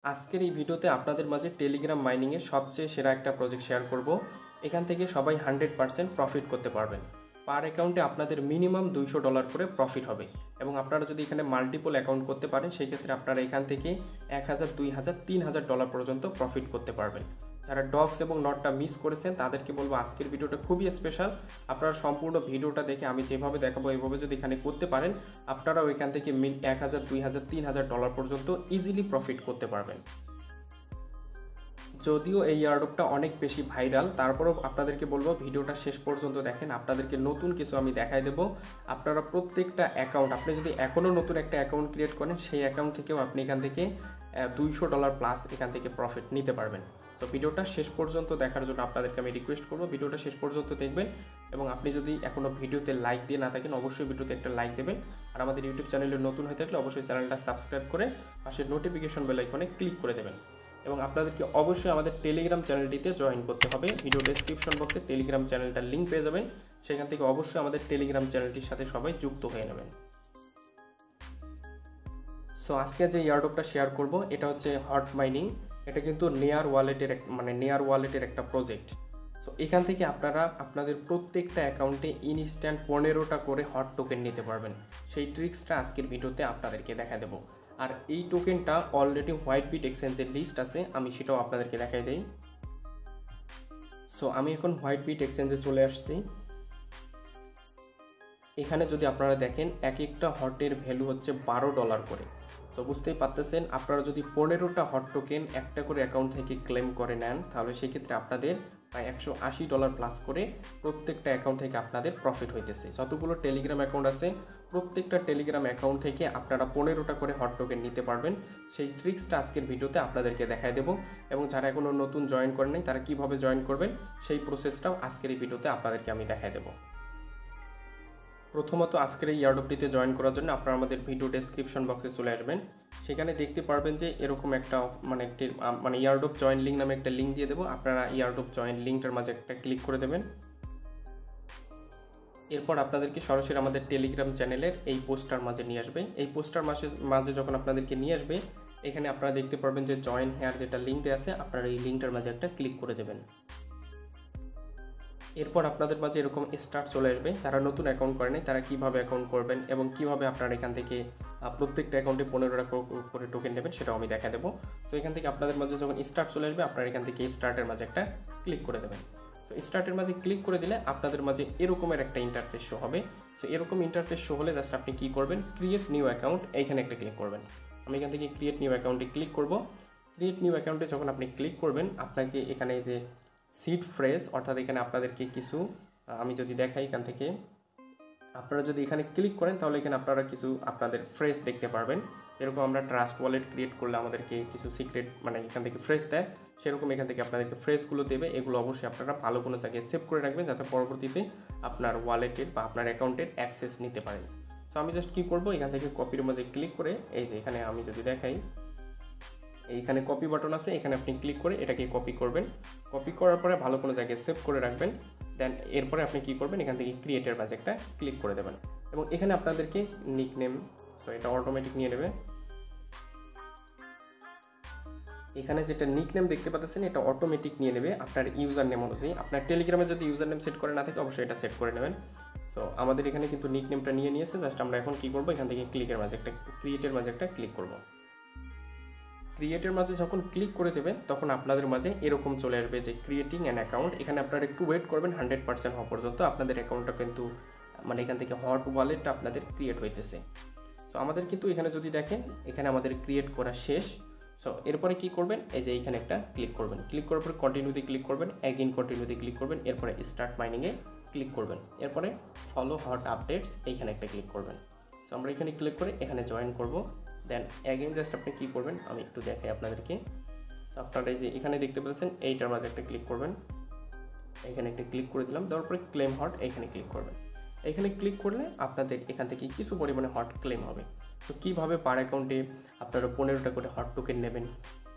আজকের এই ভিডিওতে আপনাদের মাঝে টেলিগ্রাম মাইনিংয়ে সবচেয়ে সেরা একটা প্রজেক্ট শেয়ার করব। এখান থেকে সবাই 100% প্রফিট করতে পারবেন। পার অ্যাকাউন্টে আপনাদের মিনিমাম $200 করে প্রফিট হবে এবং আপনারা যদি এখানে মাল্টিপল অ্যাকাউন্ট করতে পারেন সেই ক্ষেত্রে আপনারা এখান থেকে 1000, 2000, $3000 পর্যন্ত প্রফিট করতে পারবেন। যারা ডক্স এবং নটটা মিস করেছেন তাদেরকে বলবো আজকের ভিডিওটা খুবই স্পেশাল। আপনারা সম্পূর্ণ ভিডিওটা দেখে আমি যেভাবে দেখাবো এইভাবে যদি এখানে করতে পারেন আপনারাও এখান থেকে 1000, 2000, $3000 পর্যন্ত ইজিলি প্রফিট করতে পারবেন। যদিও এই এয়ারড্রপটা অনেক বেশি ভাইরাল, তারপরেও আপনাদেরকে বলবো ভিডিওটা শেষ পর্যন্ত দেখেন। আপনাদেরকে নতুন কিছু আমি দেখাই দেবো। আপনারা প্রত্যেকটা অ্যাকাউন্ট, আপনি যদি এখনও নতুন একটা অ্যাকাউন্ট ক্রিয়েট করেন সেই অ্যাকাউন্ট থেকেও আপনি এখান থেকে $200 প্লাস এখান থেকে প্রফিট নিতে পারবেন। সো ভিডিওটা শেষ পর্যন্ত দেখার জন্য আপনাদেরকে আমি রিকোয়েস্ট করবো ভিডিওটা শেষ পর্যন্ত দেখবেন এবং আপনি যদি এখনও ভিডিওতে লাইক দিয়ে না থাকেন অবশ্যই ভিডিওতে একটা লাইক দেবেন। আর আমাদের ইউটিউব চ্যানেলে নতুন হয়ে থাকলে অবশ্যই চ্যানেলটা সাবস্ক্রাইব করে পাশের নোটিফিকেশন বেল আইকনে ক্লিক করে দেবেন এবং আপনাদেরকে অবশ্যই আমাদের টেলিগ্রাম চ্যানেলটিতে জয়েন করতে হবে। ভিডিও ডেসক্রিপশন বক্সে টেলিগ্রাম চ্যানেলটার লিঙ্ক পেয়ে যাবেন, সেখান থেকে অবশ্যই আমাদের টেলিগ্রাম চ্যানেলটির সাথে সবাই যুক্ত হয়ে নেবেন। সো আজকে যে এয়ারড্রপটা শেয়ার করব এটা হচ্ছে হট মাইনিং। এটা কিন্তু নেয়ার ওয়ালেটের একটা প্রজেক্ট। সো এখান থেকে আপনারা আপনাদের প্রত্যেকটা অ্যাকাউন্টে ইনস্ট্যান্ট 15টা করে হট টোকেন নিতে পারবেন। সেই ট্রিক্সটা আজকের ভিডিওতে আপনাদেরকে দেখা দেবো। আর এই টোকেনটা অলরেডি হোয়াইটবিট এক্সচেঞ্জের লিস্ট আছে, আমি সেটাও আপনাদেরকে দেখাই দেই। সো আমি এখন হোয়াইটবিট এক্সচেঞ্জে চলে আসছি। এখানে যদি আপনারা দেখেন এক একটা হটের ভ্যালু হচ্ছে $12 করে। সো বুঝতেই পারতেছেন আপনারা যদি 15টা হট টোকেন একটা করে অ্যাকাউন্ট থেকে ক্লেম করে নেন তাহলে সেক্ষেত্রে আপনাদের প্রায় $180 প্লাস করে প্রত্যেকটা অ্যাকাউন্ট থেকে আপনাদের প্রফিট হইতেছে। যতগুলো টেলিগ্রাম অ্যাকাউন্ট আছে প্রত্যেকটা টেলিগ্রাম অ্যাকাউন্ট থেকে আপনারা 15টা করে হট টোকেন নিতে পারবেন। সেই ট্রিক্সটা আজকের ভিডিওতে আপনাদেরকে দেখাই দেবো এবং যারা এখনও নতুন জয়েন করেন নাই তারা কীভাবে জয়েন করবেন সেই প্রসেসটাও আজকের এই ভিডিওতে আপনাদেরকে আমি দেখাই দেবো। প্রথমত আজকের এই এয়ারড্রপটিতে জয়েন করার জন্য আপনারা আমাদের ভিডিও ডেসক্রিপশন বক্সে চলে আসবেন। সেখানে দেখতে পারবেন যে এরকম একটা এয়ারড্রপ জয়েন লিঙ্ক নামে একটা লিঙ্ক দিয়ে দেবো। আপনারা এয়ারড্রপ জয়েন লিঙ্কটার মাঝে একটা ক্লিক করে দেবেন। এরপর আপনাদেরকে সরাসরি আমাদের টেলিগ্রাম চ্যানেলের এই পোস্টটার মাঝে নিয়ে আসবে। এই পোস্টটার মাঝে যখন আপনাদেরকে নিয়ে আসবে এখানে আপনারা দেখতে পারবেন যে জয়েন হেয়ার যেটা লিঙ্ক দেওয়া আছে আপনারা এই লিঙ্কটার মাঝে একটা ক্লিক করে দেবেন। এরপর আপনাদের মাঝে এরকম স্টার্ট চলে আসবে। যারা নতুন অ্যাকাউন্ট করেন তারা কিভাবে অ্যাকাউন্ট করবেন এবং কিভাবে আপনারা এখান থেকে প্রত্যেকটা অ্যাকাউন্টে 15টা করে টোকেন নেবেন সেটাও আমি দেখা দেবো। সো এখান থেকে আপনাদের মাঝে যখন স্টার্ট চলে আসবে আপনারা এখান থেকে স্টার্টের মাঝে একটা ক্লিক করে দেবেন। তো স্টার্টের মাঝে ক্লিক করে দিলে আপনাদের মাঝে এরকমের একটা ইন্টারফেস শো হবে। সো এরকম ইন্টারফেস শো হলে জাস্ট আপনি কী করবেন, ক্রিয়েট নিউ অ্যাকাউন্ট এইখানে একটা ক্লিক করবেন। আমি এখান থেকে ক্রিয়েট নিউ অ্যাকাউন্টে ক্লিক করব। ক্রিয়েট নিউ অ্যাকাউন্টে যখন আপনি ক্লিক করবেন আপনাকে এখানে যে সিড ফ্রেজ অর্থাৎ এখানে আপনাদেরকে কিছু আমি যদি দেখাই এখান থেকে আপনারা যদি এখানে ক্লিক করেন তাহলে এখানে আপনারা কিছু আপনাদের ফ্রেজ দেখতে পারবেন। এরকম আমরা ট্রাস্ট ওয়ালেট ক্রিয়েট করলে আমাদেরকে কিছু সিক্রেট এখান থেকে ফ্রেজ দেয়, সেরকম এখান থেকে আপনাদেরকে ফ্রেজগুলো দেবে। এগুলো অবশ্যই আপনারা ভালো কোনো জায়গায় সেভ করে রাখবেন যাতে পরবর্তীতে আপনার ওয়ালেটের বা আপনার অ্যাকাউন্টের অ্যাক্সেস নিতে পারেন। সো আমি জাস্ট কী করবো, এখান থেকে কপির মাঝে ক্লিক করে এই যে এখানে আমি যদি দেখাই এইখানে কপি বাটন আছে, এখানে আপনি ক্লিক করে এটাকে কপি করবেন। কপি করার পরে ভালো কোনো জায়গায় সেভ করে রাখবেন। দেন এরপরে আপনি কী করবেন, এখান থেকে ক্রিয়েটের মাঝে একটা ক্লিক করে দেবেন এবং এখানে আপনাদেরকে নিকনেম, সো এটা অটোমেটিক নিয়ে নেবে। এখানে যেটা নিকনেম দেখতে পাচ্ছেন এটা অটোমেটিক নিয়ে নেবে আপনার ইউজার নেম অনুযায়ী। আপনার টেলিগ্রামে যদি ইউজার নেম সেট করে না থাকে অবশ্যই এটা সেট করে নেবেন। সো আমাদের এখানে কিন্তু নিকনেমটা নিয়ে নিয়েছে, জাস্ট আমরা এখন কী করবো, এখান থেকে ক্রিয়েটের মাঝে একটা ক্লিক করবো। ক্রিয়েটের মাঝে যখন ক্লিক করে দেবেন তখন আপনাদের মাঝে এরকম চলে আসবে যে ক্রিয়েটিং অ্যান অ্যাকাউন্ট। এখানে আপনারা একটু ওয়েট করবেন 100% হওয়া পর্যন্ত। আপনাদের অ্যাকাউন্টটা কিন্তু এখান থেকে হট ওয়ালেটটা আপনাদের ক্রিয়েট হইতেছে। সো আমাদের কিন্তু এখানে যদি দেখেন এখানে আমাদের ক্রিয়েট করা শেষ। সো এরপরে কী করবেন, এই যে এইখানে একটা ক্লিক করবেন। ক্লিক করার পরে কন্টিনিউতে ক্লিক করবেন, অ্যাগেইন কন্টিনিউতে ক্লিক করবেন, এরপরে স্টার্ট মাইনিংয়ে ক্লিক করবেন, এরপরে ফলো হট আপডেটস এইখানে একটা ক্লিক করবেন। সো আমরা এখানে ক্লিক করে এখানে জয়েন করব। দেন অ্যাগেন জাস্ট আপনি কী করবেন আমি একটু দেখাই আপনাদেরকে। সো আপনারা এই যে এখানে দেখতে পাচ্ছেন এইটার মাঝে একটা ক্লিক করবেন, এখানে একটা ক্লিক করে দিলাম। দেওয়ার পরে ক্লেম হট এইখানে ক্লিক করবেন। এখানে ক্লিক করলে আপনাদের এখান থেকে কিছু পরিমাণে হট ক্লেম হবে। সো কীভাবে পার অ্যাকাউন্টে আপনারা 15টা করে হট টোকেন নেবেন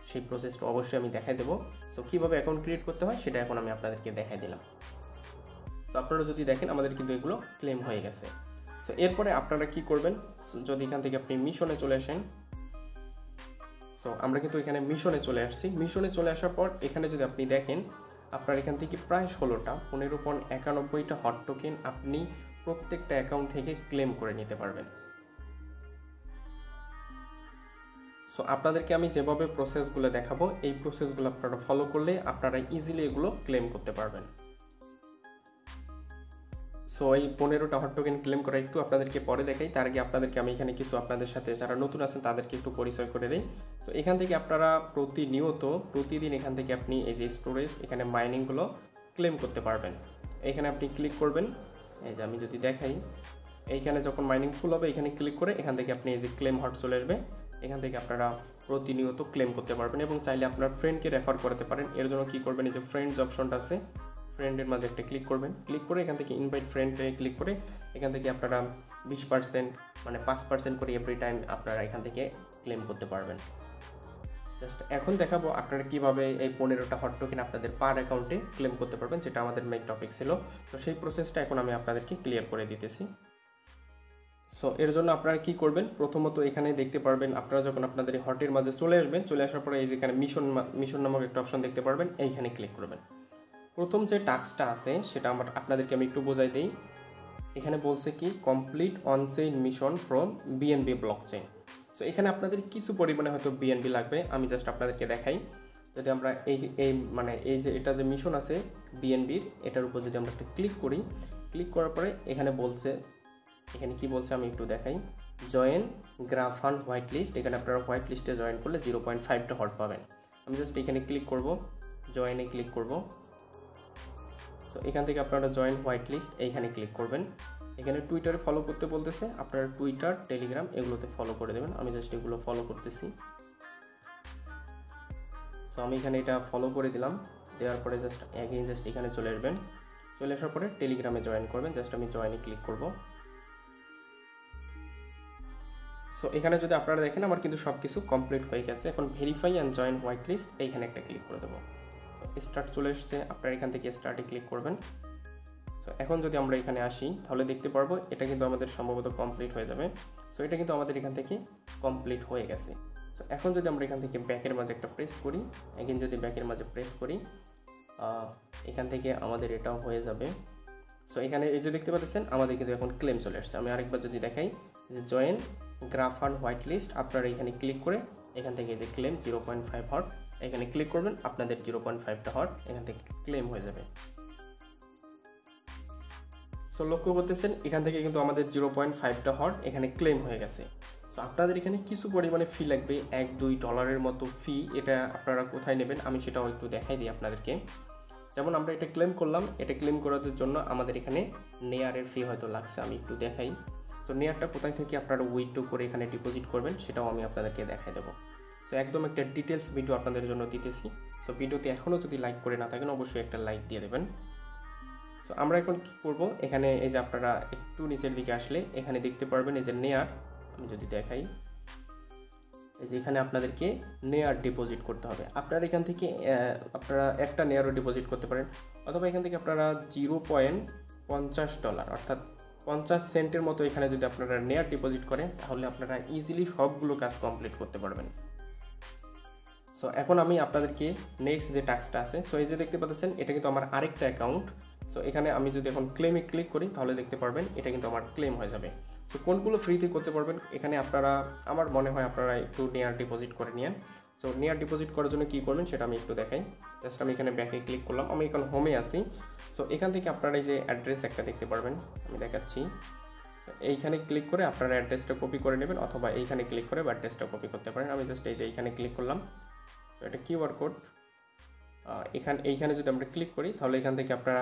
সেই প্রসেসটা অবশ্যই আমি দেখাই দেবো। সো কীভাবে অ্যাকাউন্ট ক্রিয়েট করতে হয় সেটা এখন আমি আপনাদেরকে দেখাই দিলাম। সো আপনারা যদি দেখেন আমাদের কিন্তু এগুলো ক্লেম হয়ে গেছে। সো এরপরে আপনারা কি করবেন, যদি এখান থেকে আপনি মিশনে চলে আসেন, সো আমরা কিন্তু এখানে মিশনে চলে আসছি। মিশনে চলে আসার পর এখানে যদি আপনি দেখেন আপনার এখান থেকে প্রায় 16টা 15.91টা হট টোকেন আপনি প্রত্যেকটা অ্যাকাউন্ট থেকে ক্লেম করে নিতে পারবেন। সো আপনাদেরকে আমি যেভাবে প্রসেসগুলো দেখাবো এই প্রসেসগুলো আপনারা ফলো করলে আপনারা ইজিলি এগুলো ক্লেম করতে পারবেন। সো এই 15টা হট টোকেন ক্লেম করা একটু আপনাদেরকে পরে দেখাই, তার আগে আপনাদেরকে আমি এখানে কিছু আপনাদের সাথে যারা নতুন আছেন তাদেরকে একটু পরিচয় করে দিই। সো এখান থেকে আপনারা প্রতিদিন এখান থেকে আপনি এই যে স্টোরেজ এখানে মাইনিংগুলো ক্লেম করতে পারবেন। এখানে আপনি ক্লিক করবেন, এই যে আমি যদি দেখাই এইখানে যখন মাইনিং ফুল হবে এখানে ক্লিক করে এখান থেকে আপনি এই যে ক্লেম হট চলে আসবে, এখান থেকে আপনারা প্রতিনিয়ত ক্লেম করতে পারবেন এবং চাইলে আপনার ফ্রেন্ডকে রেফার করতে পারেন। এর জন্য কী করবেন, এই যে ফ্রেন্ডস অপশনটা আছে, ফ্রেন্ডের মাঝে একটা ক্লিক করবেন, ক্লিক করে এখান থেকে ইনভাইট ফ্রেন্ডে ক্লিক করে এখান থেকে আপনারা 20% মানে 5% করে এভরি টাইম আপনারা এখান থেকে ক্লেম করতে পারবেন। জাস্ট এখন দেখাবো আপনারা কীভাবে এই 15টা হট টোকেন আপনাদের পার অ্যাকাউন্টে ক্লেম করতে পারবেন, যেটা আমাদের মেইন টপিক ছিল। তো সেই প্রসেসটা এখন আমি আপনাদেরকে ক্লিয়ার করে দিতেছি। সো এর জন্য আপনারা কি করবেন, প্রথমত এখানে দেখতে পারবেন আপনারা যখন আপনাদের হটের মাঝে চলে আসবেন, চলে আসার পরে এই যেখানে মিশন নামক একটা অপশন দেখতে পারবেন, এইখানে ক্লিক করবেন। প্রথম যে টাস্কটা আছে সেটা আপনাদেরকে আমি একটু বোঝাই দিই। এখানে বলছে কি complete on-chain mission from BNB blockchain. So এখানে আপনাদের কিছু পরিমাণে হয়তো বিএনবি লাগবে, আমি জাস্ট আপনাদেরকে দেখাই। যদি আমরা এই যে এটা যে মিশন আছে বিএনবির, এটার উপর যদি আমরা একটা ক্লিক করি, ক্লিক করার পরে এখানে কি বলছে আমি একটু দেখাই, join graph fund white list. এখানে আপনারা হোয়াইট লিস্টে জয়েন করলে 0.5টা হট পাবেন। আমি জাস্ট এখানে ক্লিক করব, জয়েনে ক্লিক করব। সো এখান থেকে আপনারা জয়েন হোয়াইট লিস্ট এইখানে ক্লিক করবেন। এখানে টুইটারে ফলো করতে বলতেছে, আপনারা টুইটার টেলিগ্রাম এগুলোতে ফলো করে দেবেন। আমি জাস্ট এগুলো ফলো করতেছি। সো আমি এখানে এটা ফলো করে দিলাম, দেওয়ার পরে জাস্ট এখানে চলে আসবেন। চলে আসার পরে টেলিগ্রামে জয়েন করবেন, জাস্ট আমি জয়েনে ক্লিক করব। সো এখানে যদি আপনারা দেখেন আমার কিন্তু সব কিছু কমপ্লিট হয়ে গেছে। এখন verify and join white list এইখানে একটা ক্লিক করে দেবো। স্টার্ট চলে এসছে, আপনারা এখান থেকে স্টার্টে ক্লিক করবেন। সো এখন যদি আমরা এখানে আসি তাহলে দেখতে পারবো এটা কিন্তু আমাদের সম্ভবত কমপ্লিট হয়ে যাবে। সো এটা কিন্তু আমাদের এখান থেকে কমপ্লিট হয়ে গেছে। সো এখন যদি আমরা এখান থেকে ব্যাকের মাঝে একটা প্রেস করি, যদি ব্যাকের মাঝে প্রেস করি এখান থেকে আমাদের এটাও হয়ে যাবে। সো এখানে এই যে দেখতে পাচ্ছেন আমাদের কিন্তু এখন ক্লেম চলে আসছে। আমি আরেকবার যদি দেখাই যে join graph fund white list, আপনারা এখানে ক্লিক করে এখান থেকে যে ক্লেম 0.5 হট এখানে ক্লিক করবেন, আপনাদের 0.5টা হট এখান থেকে ক্লেম হয়ে যাবে। সো লক্ষ্য করতেছেন এখান থেকে কিন্তু আমাদের 0.5টা হট এখানে ক্লেম হয়ে গেছে। সো আপনাদের এখানে কিছু পরিমাণে ফি লাগবে, $1-2 মতো ফি। এটা আপনারা কোথায় নেবেন আমি সেটাও একটু দেখাই দিই আপনাদেরকে। যেমন আমরা এটা ক্লেম করলাম, এটা ক্লেম করার জন্য আমাদের এখানে নেয়ারের ফি হয়তো লাগছে, আমি একটু দেখাই। সো নেয়ারটা কোথায় থেকে আপনারা উইথড্র করে এখানে ডিপোজিট করবেন সেটাও আমি আপনাদেরকে দেখাই দেবো। সো একদম একটা ডিটেলস ভিডিও আপনাদের জন্য দিতেছি। সো ভিডিওতে এখনও যদি লাইক করে না থাকেন অবশ্যই একটা লাইক দিয়ে দেবেন। সো আমরা এখন কি করব, এখানে এই যে আপনারা একটু নিচের দিকে আসলে এখানে দেখতে পারবেন এই যে নেয়ার, আমি যদি দেখাই এই যে এখানে আপনাদেরকে নেয়ার ডিপোজিট করতে হবে। আপনারা এখান থেকে আপনারা একটা নেয়ারও ডিপোজিট করতে পারেন, অথবা এখান থেকে আপনারা $0.50 অর্থাৎ 50 সেন্টের মতো এখানে যদি আপনারা নেয়ার ডিপোজিট করেন তাহলে আপনারা ইজিলি সবগুলো কাজ কমপ্লিট করতে পারবেন। সো এখন আমি আপনাদেরকে নেক্সট যে টাস্কটা আছে, সো এই যে দেখতে পাচ্ছেন এটা কিন্তু আমার আরেকটা অ্যাকাউন্ট। সো এখানে আমি যদি এখন ক্লেমে ক্লিক করি তাহলে দেখতে পারবেন এটা কিন্তু আমার ক্লেম হয়ে যাবে। সো কোনগুলো ফ্রিতে করতে পারবেন এখানে আপনারা, আমার মনে হয় আপনারা একটু নেয়ার ডিপোজিট করে নিন। সো নেয়ার ডিপোজিট করার জন্য কী করবেন সেটা আমি একটু দেখাই। জাস্ট আমি এখানে ব্যাকে ক্লিক করলাম, আমি এখন হোমে আসি। সো এখান থেকে আপনারা এই যে অ্যাড্রেস একটা দেখতে পারবেন, আমি দেখাচ্ছি। এইখানে ক্লিক করে আপনারা অ্যাড্রেসটা কপি করে নেবেন, অথবা এইখানে ক্লিক করে অ্যাড্রেসটা কপি করতে পারেন। আমি জাস্ট এই যে এইখানে ক্লিক করলাম। সো এটা কিউআর কোড, এইখানে যদি আমরা ক্লিক করি তাহলে এখান থেকে আপনারা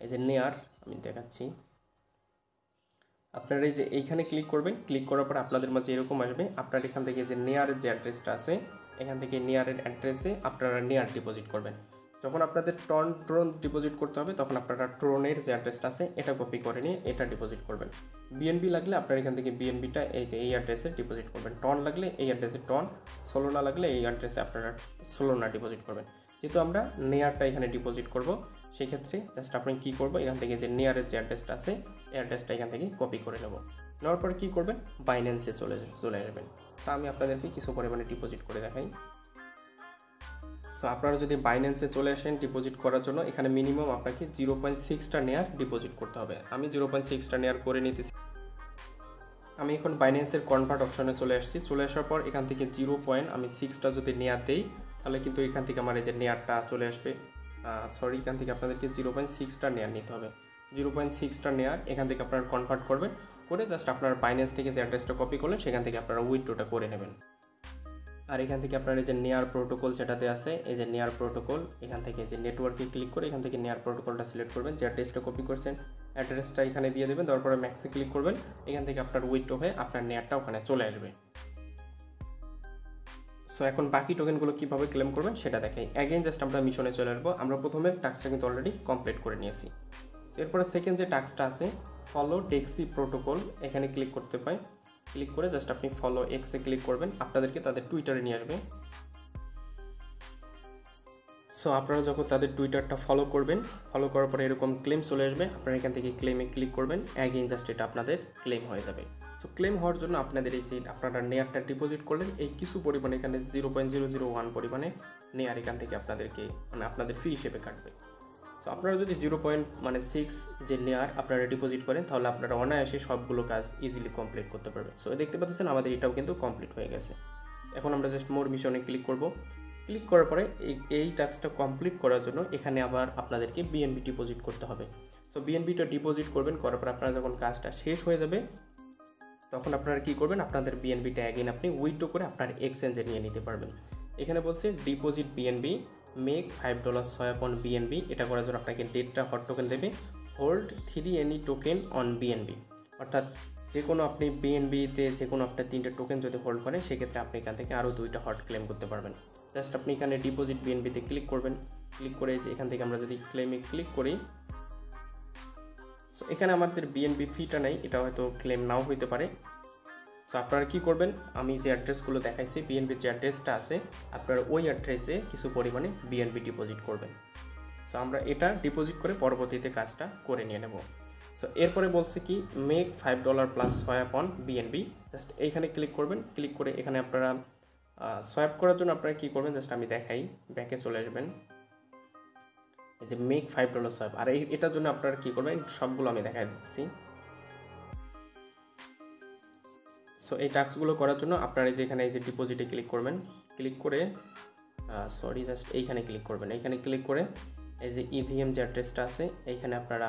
এই যে নেয়ার, আমি দেখাচ্ছি, আপনারা এই যে এইখানে ক্লিক করবেন। ক্লিক করার পর আপনাদের মাঝে এরকম আসবে, আপনারা এখান থেকে যে নেয়ারের যে অ্যাড্রেসটা আছে এখান থেকে নেয়ারের অ্যাড্রেসে আপনারা নেয়ার ডিপোজিট করবেন। যখন আপনাদের ট্রন ডিপোজিট করতে হবে তখন আপনারা ট্রনের যে অ্যাড্রেসটা আছে এটা কপি করে নিয়ে এটা ডিপোজিট করবেন। বিএনবি লাগলে আপনারা এখান থেকে বিএনবিটা এই যে এই অ্যাড্রেসে ডিপোজিট করবেন। টন লাগলে এই অ্যাড্রেসে টন, সোলোনা লাগলে এই অ্যাড্রেসে আপনারা সোলোনা ডিপোজিট করবেন। যেহেতু আমরা নেয়ারটা এখানে ডিপোজিট করব, সেই ক্ষেত্রে জাস্ট আপনি কী করবো, এখান থেকে যে নেয়ারের যে অ্যাড্রেসটা আছে এই অ্যাড্রেসটা এখান থেকে কপি করে নেব। নেওয়ার পরে কী করবেন, বাইন্যান্সে চলে যাবেন। তো আমি আপনাদেরকে কিছু পরিমাণে ডিপোজিট করে দেখাই। সো আপনারা যদি বাইন্যান্সে চলে আসেন ডিপোজিট করার জন্য, এখানে মিনিমাম আপনাকে 0.6টা নেয়ার ডিপোজিট করতে হবে। আমি 0.6টা নেয়ার করে নিতেছি। আমি এখন বাইন্যান্সের কনভার্ট অপশনে চলে আসছি। চলে আসার পর এখান থেকে 0.6টা যদি নেয়ার দেই, তাহলে কিন্তু এখান থেকে আমার এই যে নেয়ারটা চলে আসবে। সরি, এখান থেকে আপনাদেরকে 0.6টা নেয়ার নিতে হবে। 0.6টা নেয়ার এখান থেকে আপনারা কনভার্ট করবেন, করে জাস্ট আপনার বাইন্যান্স থেকে যে অ্যাড্রেসটা কপি করলেন সেখান থেকে আপনারা উইথড্রটা করে নেবেন। আর এখান থেকে আপনার এই যে নেয়ার প্রোটোকল যেটাতে আছে, এই যে নেয়ার প্রোটোকল, এখান থেকে যে নেটওয়ার্কে ক্লিক করে এখান থেকে নেয়ার প্রোটোকলটা সিলেক্ট করবেন। যে অ্যাড্রেসটা কপি করছেন অ্যাড্রেসটা এখানে দিয়ে দেবেন, তারপরে ম্যাক্সে ক্লিক করবেন। এখান থেকে আপনার উইথড্র হয়ে আপনার নেয়ারটা ওখানে চলে আসবে। সো এখন বাকি টোকেনগুলো কীভাবে ক্লেম করবেন সেটা দেখাই। অ্যাগেন জাস্ট আমরা মিশনে চলে আসবো। আমরা প্রথমে টাস্কটা কিন্তু অলরেডি কমপ্লিট করে নিয়েছি। সো এরপরে সেকেন্ড যে টাস্কটা আছে, ফলো ডেক্সি প্রোটোকল, এখানে ক্লিক করতে পাই। ক্লিক করে জাস্ট আপনি ফলো এক্সে ক্লিক করবেন, আপনাদেরকে তাদের টুইটারে নিয়ে আসবে। সো আপনারা যখন তাদের টুইটারটা ফলো করবেন, ফলো করার পরে এরকম ক্লেম চলে আসবে, আপনারা এখান থেকে ক্লেমে ক্লিক করবেন। অ্যাগেন জাস্ট এটা আপনাদের ক্লেম হয়ে যাবে। সো ক্লেম হওয়ার জন্য আপনাদের এই যে আপনারা নেয়ারটা ডিপোজিট করলেন, এই কিছু পরিমাণে এখানে 0.001 পরিমাণে নেয়ার এখান থেকে আপনাদেরকে আপনাদের ফি হিসেবে কাটবে। সো আপনারা যদি 0.6 যে নেয়ার আপনারা ডিপোজিট করেন, তাহলে আপনারা অনায়াসে সবগুলো কাজ ইজিলি কমপ্লিট করতে পারবেন। সো দেখতে পাচ্ছেন আমাদের এটাও কিন্তু কমপ্লিট হয়ে গেছে। এখন আমরা জাস্ট মোর মিশনে ক্লিক করব। ক্লিক করার পরে এই টাস্কটা কমপ্লিট করার জন্য এখানে আবার আপনাদেরকে বিএনবি ডিপোজিট করতে হবে। সো বিএনবিটা ডিপোজিট করবেন, করার পর আপনারা যখন কাজটা শেষ হয়ে যাবে তখন আপনারা কী করবেন, আপনাদের বিএনবিটা অ্যাগেন আপনি উইথড্র করে আপনার এক্সচেঞ্জে নিয়ে নিতে পারবেন। এখানে বলছে deposit BNB, make $5 swap on BNB. এটা করার জন্য আপনাকে ডেটটা হট টোকেন দেবে, hold 3 any token on BNB. অর্থাৎ যে কোনো আপনি বিএনবিতে যে কোনো আপনার 3টে টোকেন যদি হোল্ড করেন, সেক্ষেত্রে আপনি এখান থেকে আরও 2টা হট ক্লেম করতে পারবেন। জাস্ট আপনি এখানে ডিপোজিট বিএনবিতে ক্লিক করবেন। ক্লিক করে যে এখান থেকে আমরা যদি ক্লেমে ক্লিক করি, সো এখানে আমাদের বিএনবি ফিটা নেই, এটা হয়তো ক্লেম নাও হইতে পারে। সো আপনারা কী করবেন, আমি যে অ্যাড্রেসগুলো দেখাইছি বিএনবির যে অ্যাড্রেসটা আছে, আপনারা ওই অ্যাড্রেসে কিছু পরিমাণে বিএনবি ডিপোজিট করবেন। সো আমরা এটা ডিপোজিট করে পরবর্তীতে কাজটা করে নিয়ে নেব। সো এরপরে বলছে কি, make $5 plus swap on BNB. Just এইখানে ক্লিক করবেন। ক্লিক করে এখানে আপনারা সোয়াপ করার জন্য আপনারা কী করবেন, জাস্ট আমি দেখাই, ব্যাকে চলে আসবেন। এই যে মেক $5 সোয়াপ, আর এটার জন্য আপনারা কী করবেন সবগুলো আমি দেখাই দিচ্ছি। সো এই টাস্কগুলো করার জন্য আপনারা যেখানে এই যে ডিপোজিটে ক্লিক করবেন। ক্লিক করে জাস্ট এইখানে ক্লিক করবেন। এইখানে ক্লিক করে এই যে ইভিএম যে অ্যাড্রেসটা আছে, এইখানে আপনারা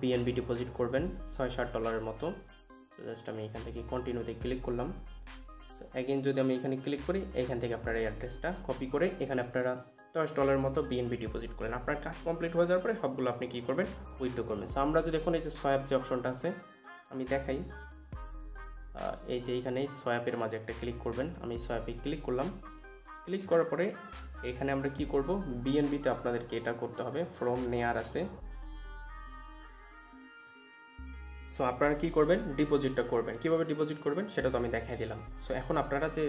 বিএনবি ডিপোজিট করবেন $60 মতো। জাস্ট আমি এখান থেকে কন্টিনিউতে ক্লিক করলাম। সো অ্যাগেন যদি আমি এখানে ক্লিক করি, এইখান থেকে আপনারা এই অ্যাড্রেসটা কপি করে এখানে আপনারা $10 মতো বিএনবি ডিপোজিট করেন। আপনার কাজ কমপ্লিট হয়ে যাওয়ার পরে সবগুলো আপনি কী করবেন, উইথড্র করবেন। সো আমরা যদি এখন এই যে সোয়াপ যে অপশনটা আছে আমি দেখাই, এই যে এইখানে সোয়াপের মাঝে একটা ক্লিক করবেন। আমি সোয়াপে ক্লিক করলাম। ক্লিক করার পরে এখানে আমরা কি করব, বিএনবিতে আপনাদেরকে এটা করতে হবে, ফ্রম নেয়ার আছে। সো আপনারা কি করবেন, ডিপোজিটটা করবেন। কিভাবে ডিপোজিট করবেন সেটা তো আমি দেখাই দিলাম। সো এখন আপনারা যে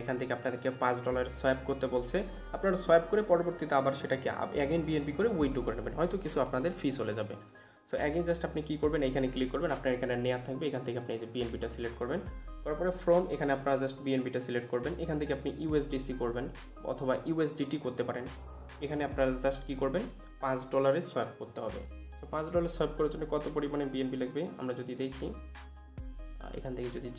এখান থেকে আপনাদেরকে $5 সোয়াপ করতে বলছে, আপনারা সোয়াপ করে পরবর্তীতে আবার সেটাকে অ্যাগেন বিএনবি করে উইথড্র করে নেবেন। হয়তো কিছু আপনাদের ফি চলে যাবে। সো অ্যাগেন জাস্ট আপনি কী করবেন, এখানে ক্লিক করবেন, আপনার এখানে নেয়ার থাকবে, এখান থেকে আপনি এই যে বিএনবিটা সিলেক্ট করবেন। করার পরে ফ্রম এখানে আপনারা জাস্ট বিএনবিটা সিলেক্ট করবেন। এখান থেকে আপনি ইউএসডিসি করবেন অথবা ইউএসডিটি করতে পারেন। এখানে আপনারা জাস্ট কী করবেন, $5 সোয়াপ করতে হবে। সো $5 সোয়াপ করার জন্য কত পরিমাণে বিএনবি লাগবে আমরা যদি দেখি, এখান থেকে যদি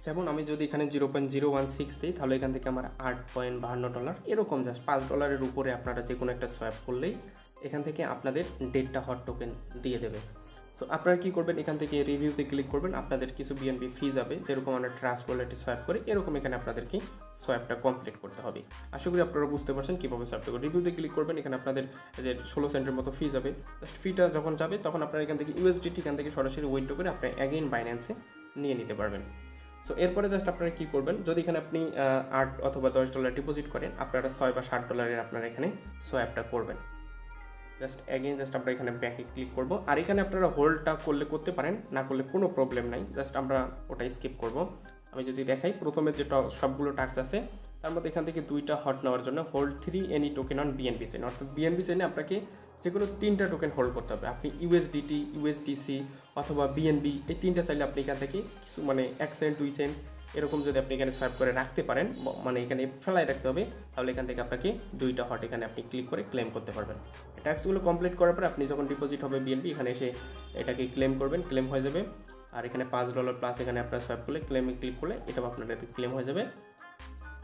যেমন আমি যদি এখানে 0.016 দিই, তাহলে এখান থেকে আমার $8.52 এরকম জাস্ট $5 উপরে আপনারা যে কোনো একটা সোয়াপ করলেই এখান থেকে আপনাদের ডেটটা হট টোকেন দিয়ে দেবে। সো আপনারা কী করবেন, এখান থেকে রিভিউতে ক্লিক করবেন, আপনাদের কিছু বিএনবি ফি যাবে, যেরকম আমরা ট্রাস্ট ওয়ালেটে সোয়াপ করি এরকম এখানে আপনাদেরকে সোয়াপটা কমপ্লিট করতে হবে। আশা করি আপনারা বুঝতে পারছেন কীভাবে সোয়াপটা করবেন। রিভিউতে ক্লিক করবেন, এখানে আপনাদের যে 16 সেন্টের মতো ফি যাবে। জাস্ট ফিটা যখন যাবে তখন আপনারা এখান থেকে ইউএসডিটি এখান থেকে সরাসরি উইথড্র করে আপনারা অ্যাগেইন বাইন্যান্সে নিয়ে নিতে পারবেন। সো এরপরে জাস্ট আপনারা কী করবেন, যদি এখানে আপনি $8 অথবা $10 ডিপোজিট করেন, আপনারা $6 বা $7 আপনারা এখানে সোয়াপটা করবেন। জাস্ট অ্যাগেন জাস্ট আমরা এখানে ব্যাকে ক্লিক করব। আর এখানে আপনারা হোল্ডটা করলে করতে পারেন, না করলে কোনো প্রবলেম নাই, জাস্ট আমরা ওটা স্কিপ করব। আমি যদি দেখাই প্রথমে যে সবগুলো টাস্ক আছে তার মধ্যে এখান থেকে 2টা হট নেওয়ার জন্য hold 3 any token on BNB chain, অর্থাৎ বিএনবি চেইনে আপনাকে যে কোনো 3টা টোকেন হোল্ড করতে হবে। আপনি ইউএসডিটি, ইউএসডিসি অথবা বিএনবি এই 3টা চাইলে আপনি এখান থেকে কিছু মানে 1 সেন্ট 2 সেন্ট এরকম যদি আপনি এখানে সোয়াইপ করে রাখতে পারেন, মানে এখানে ফেলাই রাখতে হবে, তাহলে এখান থেকে আপনাকে 2টা হট এখানে আপনি ক্লিক করে ক্লেম করতে পারবেন। ট্যাক্সগুলো কমপ্লিট করার পর আপনি যখন ডিপোজিট হবে বিএনবি এখানে এসে এটাকে ক্লেম করবেন, ক্লেম হয়ে যাবে। আর এখানে $5 প্লাস এখানে আপনার সোয়াইপ করলে ক্লেমে ক্লিক করলে এটাও আপনার ক্লেম হয়ে যাবে।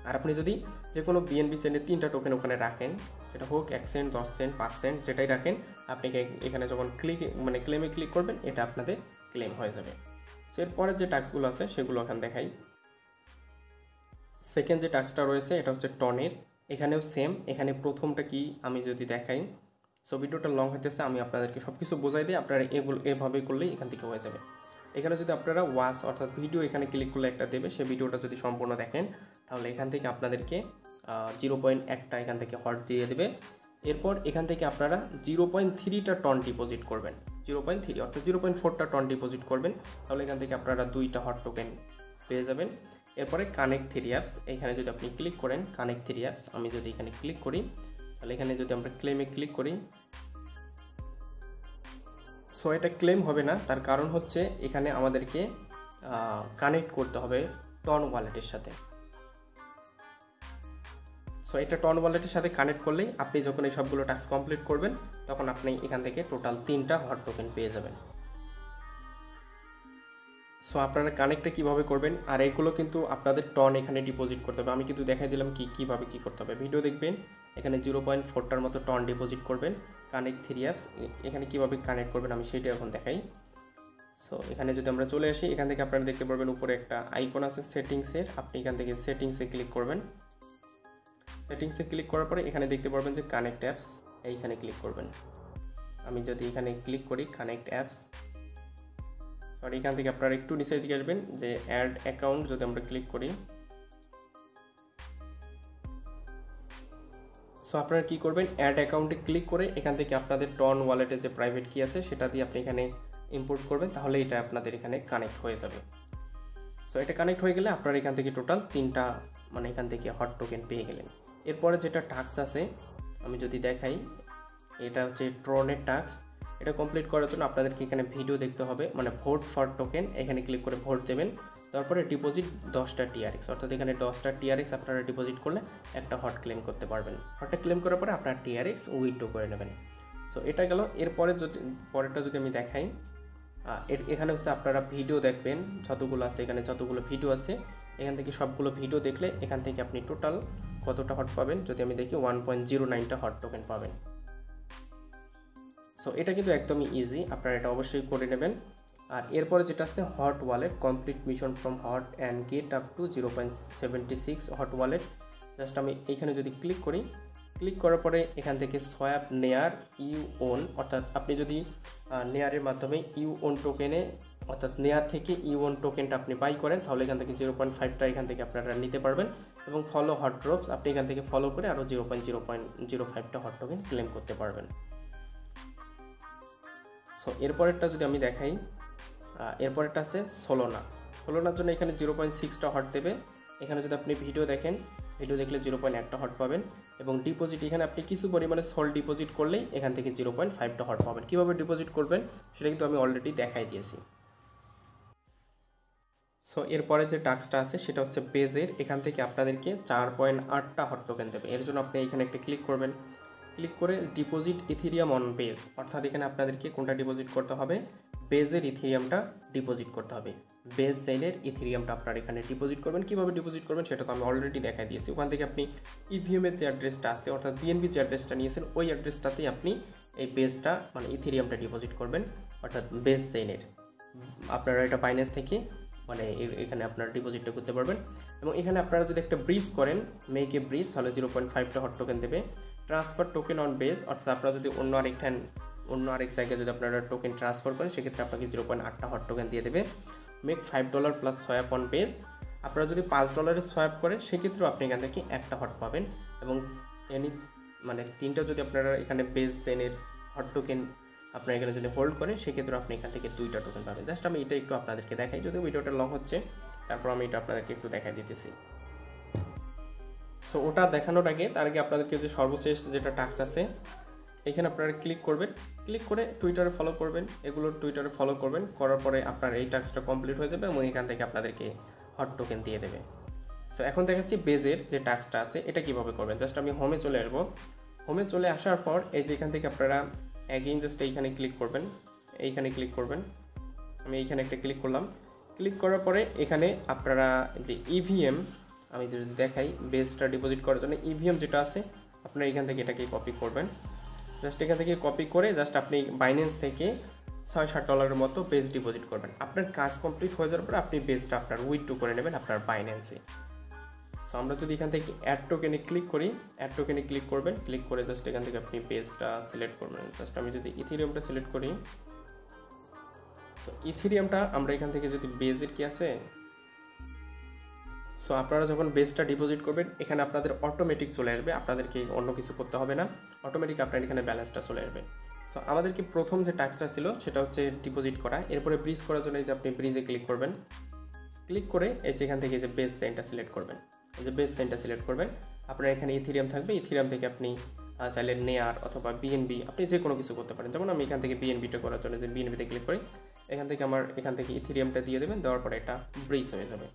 আর আপনি যদি যে কোনো বিএনবি চেইনে 3টা টোকেন ওখানে রাখেন, সেটা হোক 1 সেন্ট 10 সেন্ট 5 সেন্ট যেটাই রাখেন, আপনি এখানে যখন ক্লেমে ক্লিক করবেন এটা আপনাদের ক্লেম হয়ে যাবে। সো এরপরে যে টাস্কগুলো আছে সেগুলো এখানে দেখাই। সেকেন্ড যে টাস্কটা রয়েছে এটা হচ্ছে টনের, এখানেও সেম। এখানে প্রথমটা কি আমি যদি দেখাই, সো ভিডিওটা লং হইতেছে, আমি আপনাদেরকে সব কিছু বোঝাই দিই, আপনারা এভাবে করলেই এখান থেকে হয়ে যাবে। এখানে যদি আপনারা ওয়াচ অর্থাৎ ভিডিও এখানে ক্লিক করলে একটা দেবে, সেই ভিডিওটা যদি সম্পূর্ণ দেখেন তাহলে এখান থেকে আপনাদেরকে 0.1টা এখান থেকে হট দিয়ে দেবে। এরপর এখান থেকে আপনারা 0.3টা টন ডিপোজিট করবেন, 0.3 অর্থাৎ 0.4টা টন ডিপোজিট করবেন, তাহলে এখান থেকে আপনারা 2টা হট টোকেন পেয়ে যাবেন। এরপরে কানেক্ট 3 অ্যাপস, এখানে যদি আপনি ক্লিক করেন কানেক্ট 3 অ্যাপস, আমি যদি এখানে ক্লিক করি তাহলে এখানে যদি আমরা ক্লেমে ক্লিক করি, সো এটা ক্লেম হবে না, তার কারণ হচ্ছে এখানে আমাদেরকে কানেক্ট করতে হবে টন ওয়ালেটের সাথে। সো এটা টন ওয়ালেটের সাথে কানেক্ট করলেই আপনি যখন এই সবগুলো টাস্ক কমপ্লিট করবেন তখন আপনি এখান থেকে টোটাল 3টা হট টোকেন পেয়ে যাবেন। সো আপনারা কানেক্টটা কীভাবে করবেন, আর এগুলো কিন্তু আপনাদের টন এখানে ডিপোজিট করতে হবে। আমি কিন্তু দেখাই দিলাম কীভাবে কী করতে হবে, ভিডিও দেখবেন। এখানে 0.4টার মতো টন ডিপোজিট করবেন। কানেক্ট 3 অ্যাপস এখানে কীভাবে কানেক্ট করবেন আমি সেটা এখন দেখাই। সো এখানে যদি আমরা চলে আসি, এখান থেকে আপনারা দেখতে পারবেন উপরে একটা আইকন আছে সেটিংসের, আপনি এখান থেকে সেটিংসে ক্লিক করবেন। সেটিংসে ক্লিক করার পরে এখানে দেখতে পারবেন যে কানেক্ট অ্যাপস, এইখানে ক্লিক করবেন। আমি যদি এখানে ক্লিক করি কানেক্ট অ্যাপস, সরি এখান থেকে আপনারা একটু নিচের দিকে আসবেন, যে অ্যাড অ্যাকাউন্ট যদি আমরা ক্লিক করি, সো আপনারা কী করবেন অ্যাড অ্যাকাউন্টে ক্লিক করে এখান থেকে আপনাদের টন ওয়ালেটের যে প্রাইভেট কি আছে সেটা দিয়ে আপনি এখানে ইম্পোর্ট করবেন, তাহলে এটা আপনাদের এখানে কানেক্ট হয়ে যাবে। সো এটা কানেক্ট হয়ে গেলে আপনারা এখান থেকে টোটাল 3টা মানে এখান থেকে হট টোকেন পেয়ে গেলেন। এরপরে যেটা টাস্ক আছে আমি যদি দেখাই, এটা হচ্ছে ট্রনের টাস্ক। এটা কমপ্লিট করার জন্য আপনাদেরকে এখানে ভিডিও দেখতে হবে, মানে ভোট ফর টোকেন, এখানে ক্লিক করে ভোট দেবেন। তারপরে ডিপোজিট 10টা টিআরএক্স, অর্থাৎ এখানে 10টা টিআরএক্স আপনারা ডিপোজিট করলে একটা হট ক্লেম করতে পারবেন। হটটা ক্লেম করার পরে আপনার টিআরএক্স উইথড্র করে নেবেন। সো এটা গেল। এরপরে পরেরটা যদি আমি দেখাই, এখানে হচ্ছে আপনারা ভিডিও দেখবেন যতগুলো আছে, এখানে যতগুলো ভিডিও আছে এখান থেকে সবগুলো ভিডিও দেখলে এখান থেকে আপনি টোটাল কতটা হট পাবেন যদি আমি দেখি 1.09টা হট টোকেন পাবেন। সো এটা কিন্তু একদমই ইজি, আপনারা এটা অবশ্যই করে নেবেন। আর এরপরে যেটা আছে hot wallet, complete mission from hot and get up to 0.76 hot wallet. Just আমি এইখানে যদি ক্লিক করি, ক্লিক করার পরে এখান থেকে সোয়াপ নেয়ার ইউ ওন, অর্থাৎ আপনি যদি নেয়ারের মাধ্যমে ইউ ওন টোকেনে অর্থাৎ নেয়ার থেকে ইউ ওন টোকেনটা আপনি বাই করেন, তাহলে এখান থেকে 0.5টা এখান থেকে আপনারা নিতে পারবেন। এবং ফলো হট ড্রপস, আপনি এখান থেকে ফলো করে আরও 0.05টা হট টোকেন ক্লেম করতে পারবেন। সো এরপরেরটা যদি আমি দেখাই, এরপরেরটা আছে সোলোনার জন্য এখানে 0.6টা হট দেবে। এখানে যদি আপনি ভিডিও দেখেন, ভিডিও দেখলে 0.1টা হট পাবেন। এবং ডিপোজিট এখানে আপনি কিছু পরিমাণে সল ডিপোজিট করলেই এখান থেকে 0.5টা হট পাবেন। কীভাবে ডিপোজিট করবেন সেটা কিন্তু আমি অলরেডি দেখাই দিয়েছি। সো এরপরে যে টাস্কটা আছে সেটা হচ্ছে বেজের, এখান থেকে আপনাদেরকে 4.8টা হট টোকেন দেবে। এর জন্য আপনি এখানে একটা ক্লিক করবেন, ক্লিক করে ডিপোজিট ইথেরিয়াম অন বেজ, অর্থাৎ এখানে আপনাদেরকে কোনটা ডিপোজিট করতে হবে, বেজের ইথেরিয়ামটা ডিপোজিট করতে হবে। বেজ চেইনের ইথেরিয়ামটা আপনারা এখানে ডিপোজিট করবেন। কীভাবে ডিপোজিট করবেন সেটা তো আমি অলরেডি দেখাই দিয়েছি। ওখান থেকে আপনি ইভিএমের যে অ্যাড্রেসটা আছে অর্থাৎ বিএনবি যে অ্যাড্রেসটা নিয়েছেন ওই অ্যাড্রেসটাতেই আপনি এই বেজটা মানে ইথেরিয়ামটা ডিপোজিট করবেন, অর্থাৎ বেজ চেইনের। আপনারা এটা বাইন্যান্স থেকে মানে এখানে আপনারা ডিপোজিটটা করতে পারবেন। এবং এখানে আপনারা যদি একটা ব্রিজ করেন, মেক এ ব্রিজ, তাহলে 0.5টা হট টোকেন দেবে। ট্রান্সফার টোকেন অন বেজ, অর্থাৎ আপনারা যদি অন্য আরেক জায়গায় যদি আপনারা টোকেন ট্রান্সফার করেন সেক্ষেত্রে আপনাকে 0.8টা হট টোকেন দিয়ে দেবে। Make $5 plus swap on base, আপনারা যদি $5 সোয়াপ করেন সেক্ষেত্রেও আপনি এখান থেকে একটা হট পাবেন। এবং মানে 3টা যদি আপনারা এখানে বেজ চেইনের হট টোকেন আপনারা এখানে যদি হোল্ড করেন সেক্ষেত্রে আপনি এখান থেকে 2টা টোকেন পাবেন। জাস্ট আমি এটা একটু আপনাদেরকে দেখাই, যদিও ভিডিওটা লং হচ্ছে। তারপর আমি এটা আপনাদেরকে একটু দেখাই দিতেছি। সো ওটা দেখানোর আগে তার আগে আপনাদেরকে যে সর্বশেষ যেটা টাস্ক আছে এখানে আপনারা ক্লিক করবেন, ক্লিক করে টুইটারে ফলো করবেন, এগুলো টুইটারে ফলো করবেন, করার পরে আপনার এই টাস্কটা কমপ্লিট হয়ে যাবে এবং এখান থেকে আপনাদেরকে হট টোকেন দিয়ে দেবে। সো এখন দেখাচ্ছি বেজের যে টাস্কটা আছে এটা কীভাবে করবেন। জাস্ট আমি হোমে চলে আসবো, হোমে চলে আসার পর এই যে এখান থেকে আপনারা অ্যাগেইন জাস্ট এইখানে ক্লিক করবেন, এইখানে ক্লিক করবেন, আমি এইখানে একটা ক্লিক করলাম। ক্লিক করার পরে এখানে আপনারা যে ইভিএম আমি যদি দেখাই বেজটা ডিপোজিট করার জন্য ইভিএম যেটা আছে আপনারা এখান থেকে এটাকে কপি করবেন। জাস্ট এখান থেকে কপি করে জাস্ট আপনি বাইন্যান্স থেকে $6-7 মতো বেজ ডিপোজিট করবেন। আপনার কাজ কমপ্লিট হয়ে যাওয়ার পরে আপনি বেজটা আপনার উইথড্র করে নেবেন আপনার বাইন্যান্সে। সো আমরা যদি এখান থেকে অ্যাড টোকেনে ক্লিক করি, অ্যাড টোকেনে ক্লিক করবেন, ক্লিক করে জাস্ট এখান থেকে আপনি বেজটা সিলেক্ট করবেন। জাস্ট আমি যদি ইথেরিয়ামটা সিলেক্ট করি, তো ইথেরিয়ামটা আমরা এখান থেকে যদি বেজের কি আছে, সো আপনারা যখন বেজটা ডিপোজিট করবেন এখানে আপনাদের অটোমেটিক চলে আসবে, আপনাদেরকে অন্য কিছু করতে হবে না, অটোমেটিক আপনার এখানে ব্যালেন্সটা চলে আসবে। সো আমাদেরকে প্রথম যে টাস্কটা ছিল সেটা হচ্ছে ডিপোজিট করা। এরপরে ব্রিজ করার জন্য এই যে আপনি ব্রিজে ক্লিক করবেন, ক্লিক করে এই যে এখান থেকে যে বেজ সাইনটা সিলেক্ট করবেন, এই যে বেজ সাইনটা সিলেক্ট করবেন। আপনার এখানে ইথেরিয়াম থাকবে, ইথেরিয়াম থেকে আপনি চাইলে নেয়ার অথবা বিএনবি আপনি যে কোনো কিছু করতে পারেন। যেমন আমি এখান থেকে বিএনবিটা করার জন্য যে বিএনবিতে ক্লিক করি, এখান থেকে আমার এখান থেকে ইথেরিয়ামটা দিয়ে দেবেন, দেওয়ার পরে এটা ব্রিজ হয়ে যাবে।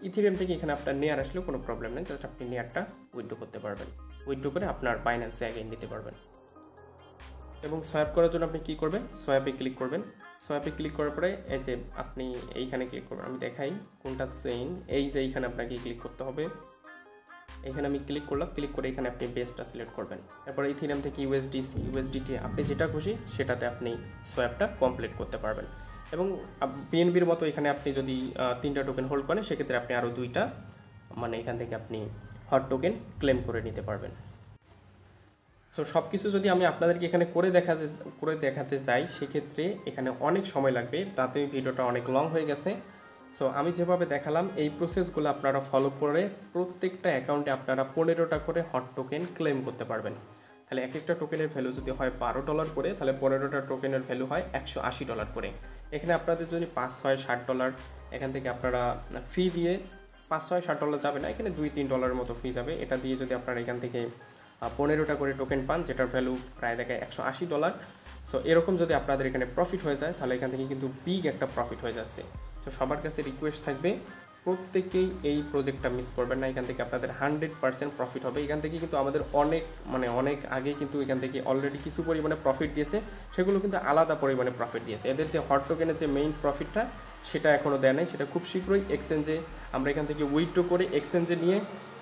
ইথেরিয়াম থেকে এখানে আপনার নেয়ার আসলেও কোনো প্রবলেম নেই, জাস্ট আপনি নেয়ারটা উইথড্র করতে পারবেন, উইথড্র করে আপনার বাইন্যান্সে অ্যাগেইন নিতে পারবেন। এবং সোয়াপ করার জন্য আপনি কী করবেন, সোয়াপে ক্লিক করবেন, সোয়াপে ক্লিক করার পরে এই যে আপনি এইখানে ক্লিক করবেন, আমি দেখাই কোনটা চেইন, এই যে এইখানে আপনাকে ক্লিক করতে হবে, এখানে আমি ক্লিক করলাম, ক্লিক করে এখানে আপনি বেসটা সিলেক্ট করবেন। তারপরে ইথেরিয়াম থেকে ইউএসডিসি ইউএসডিটি আপনি যেটা খুশি সেটাতে আপনি সোয়াপটা কমপ্লিট করতে পারবেন। এবং বিএনবির মতো এখানে আপনি যদি 3টা টোকেন হোল্ড করেন সেক্ষেত্রে আপনি আরও 2টা মানে এখান থেকে আপনি হট টোকেন ক্লেম করে নিতে পারবেন। সো সব কিছু যদি আমি আপনাদেরকে এখানে করে দেখাতে চাই সেক্ষেত্রে এখানে অনেক সময় লাগবে, তাতে ভিডিওটা অনেক লং হয়ে গেছে। সো আমি যেভাবে দেখালাম এই প্রসেসগুলো আপনারা ফলো করে প্রত্যেকটা অ্যাকাউন্টে আপনারা 15টা করে হট টোকেন ক্লেম করতে পারবেন। তাহলে এক একটা টোকেনের ভ্যালু যদি হয় $12 করে, তাহলে 15টা টোকেনের ভ্যালু হয় $180 করে। এখানে আপনাদের যদি $5-6-7 এখান থেকে আপনারা ফি দিয়ে $5-6-7 যাবে না, এখানে $2-3 মতো ফি যাবে। এটা দিয়ে যদি আপনারা এখান থেকে 15টা করে টোকেন পান যেটার ভ্যালু প্রায় দেখায় $180। সো এরকম যদি আপনাদের এখানে প্রফিট হয়ে যায় তাহলে এখান থেকে কিন্তু বিগ একটা প্রফিট হয়ে যাচ্ছে। তো সবার কাছে রিকোয়েস্ট থাকবে প্রত্যেকেই এই প্রজেক্টটা মিস করবেন না, এখান থেকে আপনাদের 100% প্রফিট হবে। এখান থেকে কিন্তু আমাদের অনেক আগে কিন্তু এখান থেকে অলরেডি কিছু পরিমাণে প্রফিট দিয়েছে, সেগুলো কিন্তু আলাদা পরিমাণে প্রফিট দিয়েছে। এদের যে হট টোকেনের যে মেইন প্রফিটটা সেটা এখনও দেয় নাই, সেটা খুব শীঘ্রই এক্সচেঞ্জে আমরা এখান থেকে উইথড্র করে এক্সচেঞ্জে নিয়ে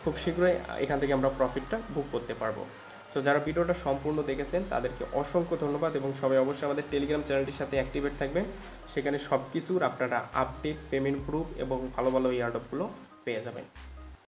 খুব শীঘ্রই এখান থেকে আমরা প্রফিটটা ভোগ করতে পারবো। সো যারা ভিডিওটা সম্পূর্ণ দেখেছেন তাদেরকে অসংখ্য ধন্যবাদ এবং সবাই অবশ্যই আমাদের টেলিগ্রাম চ্যানেলটির সাথে অ্যাক্টিভেট থাকবেন, সেখানে সব কিছুর আপনারা আপডেট, পেমেন্ট প্রুফ এবং ভালো ভালো এয়ারড্রপগুলো পেয়ে যাবেন।